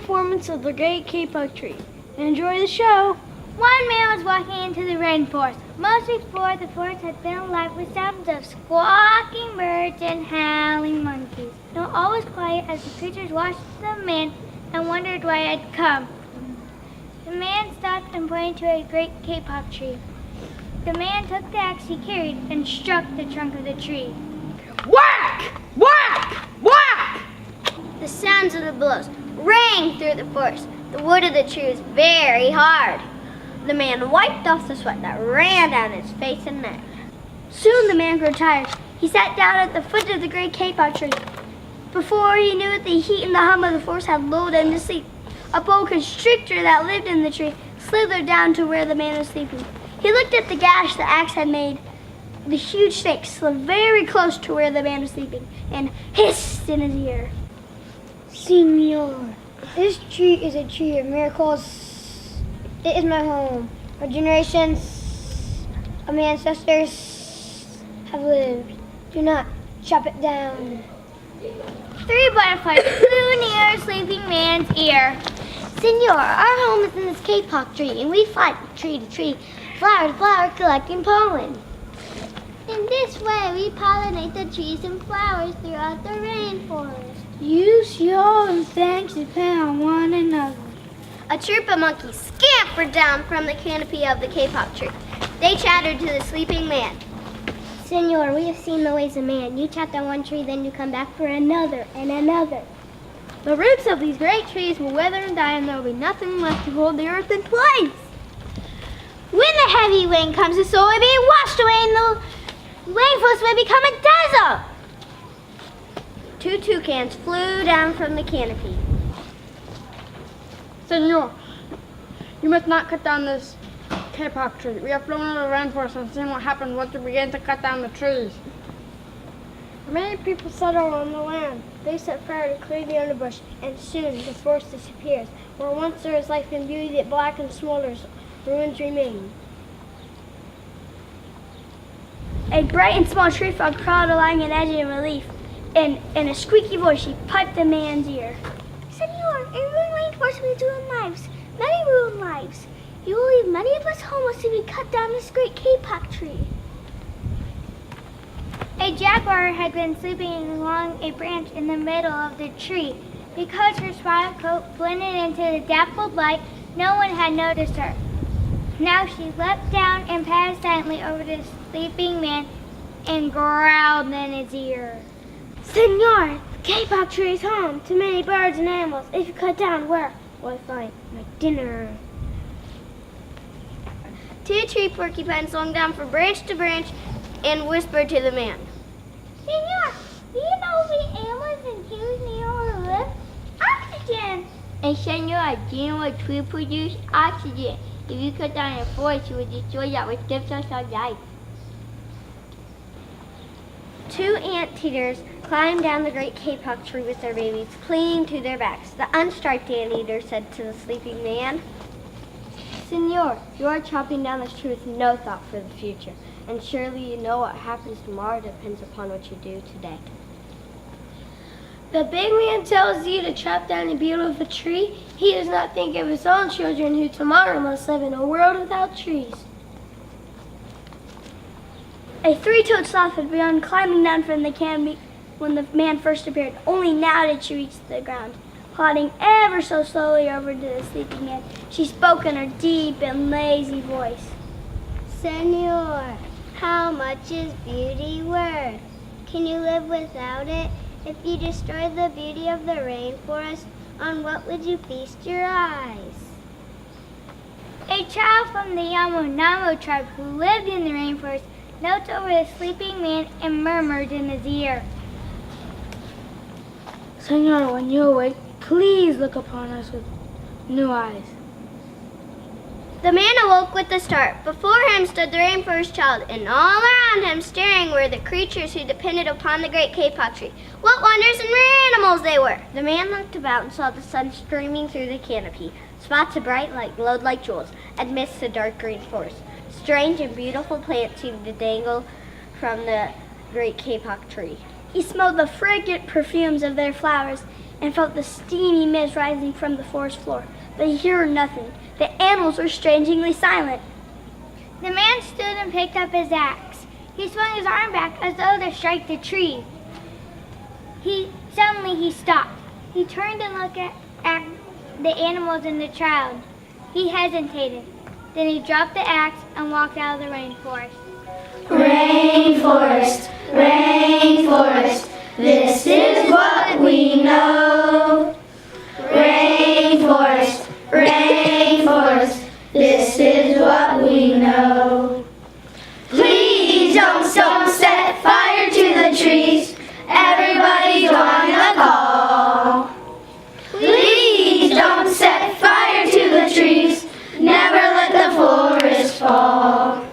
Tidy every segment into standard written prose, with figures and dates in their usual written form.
performance of the Great Kapok Tree. Enjoy the show. One man was walking into the rainforest. Most before, the forest had been alive with sounds of squawking birds and howling monkeys. Now all was quiet as the creatures watched the man and wondered why it had come. The man stopped and pointed to a great kapok tree. The man took the axe he carried and struck the trunk of the tree. Whack! Whack! Whack! The sounds of the blows rang through the forest. The wood of the tree was very hard. The man wiped off the sweat that ran down his face and neck. Soon the man grew tired. He sat down at the foot of the great kapok tree. Before he knew it, the heat and the hum of the forest had lulled him to sleep. A boa constrictor that lived in the tree slithered down to where the man was sleeping. He looked at the gash the axe had made. The huge snake slid very close to where the man was sleeping and hissed in his ear. Senor, this tree is a tree of miracles. It is my home, where generations of my ancestors have lived. Do not chop it down. 3 butterflies flew near a sleeping man's ear. Senor, our home is in this kapok tree, and we fly from tree to tree, flower to flower, collecting pollen. In this way, we pollinate the trees and flowers throughout the rainforest. Use your and thanks depend on one another. A troop of monkeys scampered down from the canopy of the kapok tree. They chattered to the sleeping man. Senor, we have seen the ways of man. You chop down one tree, then you come back for another and another. The roots of these great trees will wither and die, and there will be nothing left to hold the earth in place. When the heavy wind comes, the soil will be washed away, and the rainforest will become a desert. 2 toucans flew down from the canopy. Senor, you must not cut down this kapok tree. We have flown over the rainforest and seen what happens once you begin to cut down the trees. Many people settle on the land. They set fire to clear the underbrush, and soon the forest disappears. Where once there is life and beauty that blackens and smolders, ruins remain. A bright and small tree frog crawled along an edge in relief. In a squeaky voice, she piped the man's ear. Senor, a ruined rainforest means ruined lives. Many ruined lives. You will leave many of us homeless if we cut down this great kapok tree. A jaguar had been sleeping along a branch in the middle of the tree. Because her spotted coat blended into the dappled light, no one had noticed her. Now she leapt down and passed silently over the sleeping man and growled in his ear. Senor, the kapok tree is home to many birds and animals. If you cut down, where will I find my dinner? 2 tree porcupines swung down from branch to branch and whispered to the man. Senor, do you know we animals and humans need all to live? Oxygen! And senor, do you know what tree produce? Oxygen. If you cut down a forest, you would destroy that which gives us our life. 2 anteaters climbed down the great kapok tree with their babies, clinging to their backs. The unstriped anteater said to the sleeping man, Senor, you are chopping down this tree with no thought for the future, and surely you know what happens tomorrow depends upon what you do today. The big man tells you to chop down a beautiful tree. He does not think of his own children who tomorrow must live in a world without trees. A 3-toed sloth had begun climbing down from the canopy when the man first appeared. Only now did she reach the ground. Plodding ever so slowly over to the sleeping man, she spoke in her deep and lazy voice. Senor, how much is beauty worth? Can you live without it? If you destroy the beauty of the rainforest, on what would you feast your eyes? A child from the Yamunamo tribe who lived in the rainforest knelt over the sleeping man and murmured in his ear. Senor, when you awake, please look upon us with new eyes. The man awoke with a start. Before him stood the rainforest child, and all around him staring were the creatures who depended upon the great kapok tree. What wonders and rare animals they were! The man looked about and saw the sun streaming through the canopy. Spots of bright light glowed like jewels amidst the dark green forest. Strange and beautiful plants seemed to dangle from the great kapok tree. He smelled the fragrant perfumes of their flowers and felt the steamy mist rising from the forest floor, but he heard nothing. The animals were strangely silent. The man stood and picked up his axe. He swung his arm back as though to strike the tree. Suddenly he stopped. He turned and looked at the animals and the child. He hesitated. Then he dropped the axe and walked out of the rainforest. Rainforest, rainforest, this is what we know. Rainforest, rainforest, this is what we know. Please don't set fire to the trees. Everybody join the call. Please don't set fire to the trees. Never let the forest fall.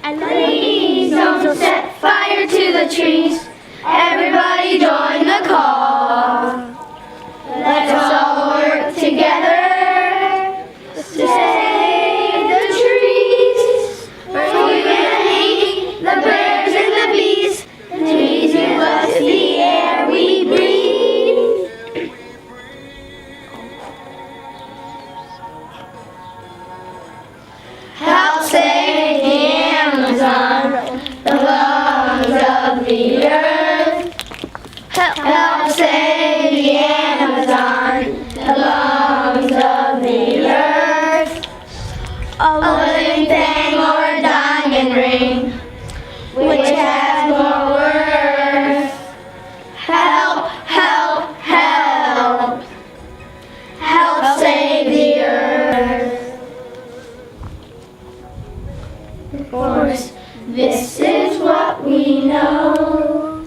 Please don't set fire to the trees. Everybody join the call. Let's all work together to save the trees. For you and me, the birds and the bees, the trees give us the air we breathe. Help save the Amazon, the lungs of the earth. Help save the Amazon, the lungs of the earth. A living thing or a diamond ring, which has more worth. Help, help, help. Help save the earth. Rainforest, this is what we know.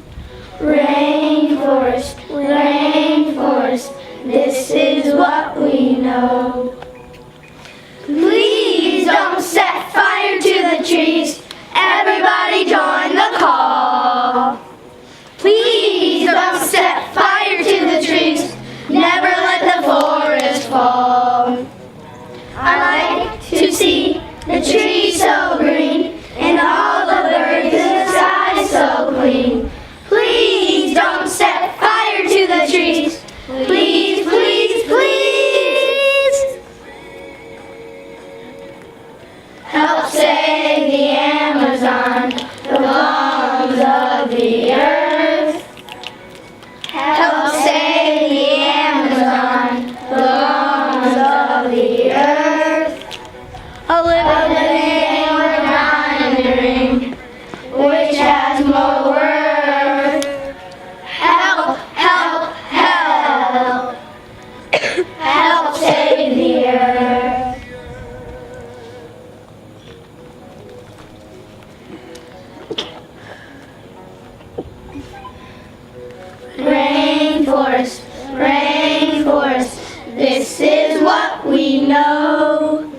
Rainforest, rainforest, this is what we know. Please don't set fire to the trees. Everybody join the call. Please don't set fire to the trees. Never let the forest fall. I like to see the trees so green and all the birds in the sky so clean. Please don't set fire to the trees. Please, please, please. Help save the Amazon, the lungs of the earth. Help save the Amazon, the lungs of the earth. A living or diamond ring, which has more worth. Help, help, help. Help save the earth. Rainforest, rainforest, this is what we know.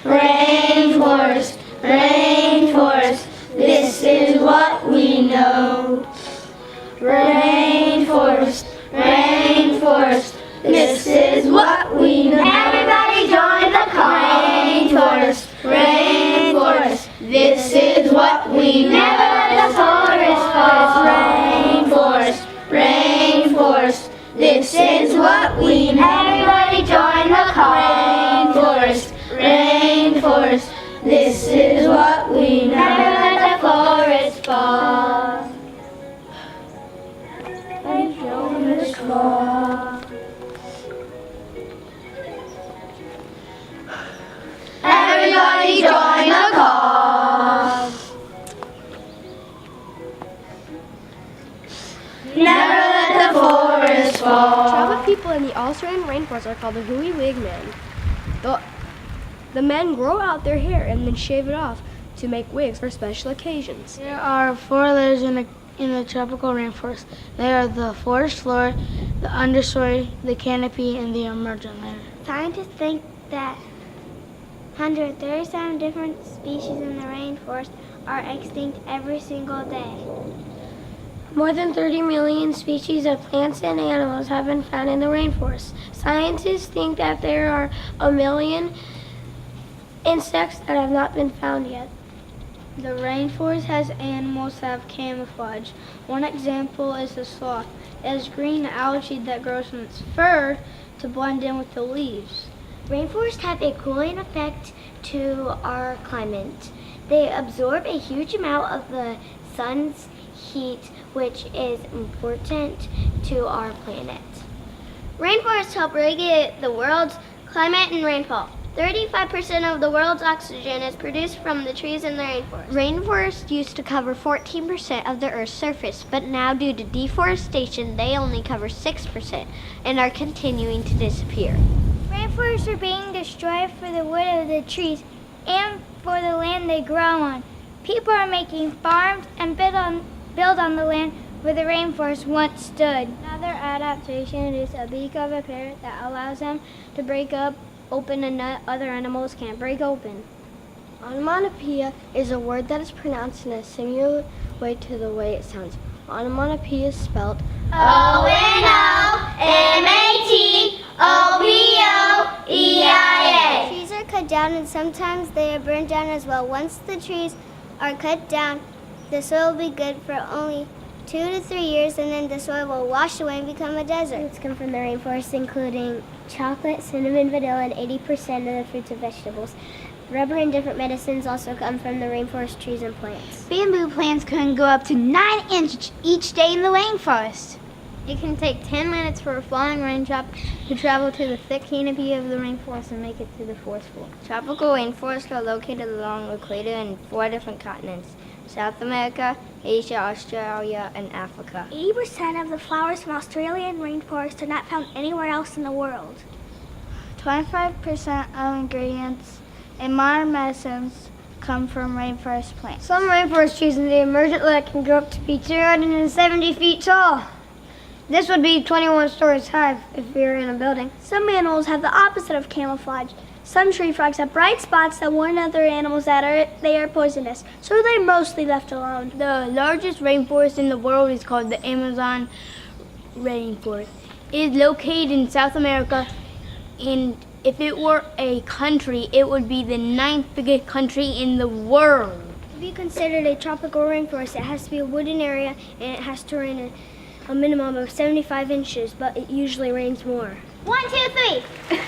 Rainforest, rainforest, this is what we know. Rainforest, rainforest, this is what we know. Everybody join the call. Rainforest, rainforest, this is what we know. Never let the forest fall. Rainforest, rainforest, this is what we know. Everybody join the call. Rainforest, rainforest, this is what we know. Never let the forest fall. Join the call. Everybody join the call. Never let the forest fall. Tribal people in the Australian rainforest are called the Hui-Wig men. The men grow out their hair and then shave it off to make wigs for special occasions. There are 4 layers in the tropical rainforest. They are the forest floor, the understory, the canopy, and the emergent layer. Scientists think that 137 different species in the rainforest are extinct every single day. More than 30 million species of plants and animals have been found in the rainforest. Scientists think that there are 1 million insects that have not been found yet. The rainforest has animals that have camouflage. One example is the sloth. as green algae that grows from its fur to blend in with the leaves. Rainforests have a cooling effect to our climate. They absorb a huge amount of the sun's heat, which is important to our planet. Rainforests help regulate the world's climate and rainfall. 35% of the world's oxygen is produced from the trees in the rainforest. Rainforests used to cover 14% of the Earth's surface, but now due to deforestation, they only cover 6% and are continuing to disappear. Rainforests are being destroyed for the wood of the trees and for the land they grow on. People are making farms and build on the land where the rainforest once stood. Another adaptation is a beak of a parrot that allows them to break open a nut other animals can't break open. Onomatopoeia is a word that is pronounced in a similar way to the way it sounds. Onomatopoeia is spelled Onomatopoeia. Trees are cut down and sometimes they are burned down as well. Once the trees are cut down, the soil will be good for only 2 to 3 years, and then the soil will wash away and become a desert. Fruits come from the rainforest, including chocolate, cinnamon, vanilla, and 80% of the fruits and vegetables. Rubber and different medicines also come from the rainforest trees and plants. Bamboo plants can go up to 9 inches each day in the rainforest. It can take 10 minutes for a falling raindrop to travel to the thick canopy of the rainforest and make it to the forest floor. Tropical rainforests are located along the equator in 4 different continents: South America, Asia, Australia, and Africa. 80% of the flowers from Australian rainforests are not found anywhere else in the world. 25% of ingredients in modern medicines come from rainforest plants. Some rainforest trees in the emergent layer can grow up to be 270 feet tall. This would be 21 stories high if we were in a building. Some animals have the opposite of camouflage. Some tree frogs have bright spots that warn other animals that they are poisonous, so they're mostly left alone. The largest rainforest in the world is called the Amazon rainforest. It is located in South America, and if it were a country, it would be the 9th biggest country in the world. To be considered a tropical rainforest, it has to be a wooded area and it has to rain a minimum of 75 inches, but it usually rains more. 1, 2, 3.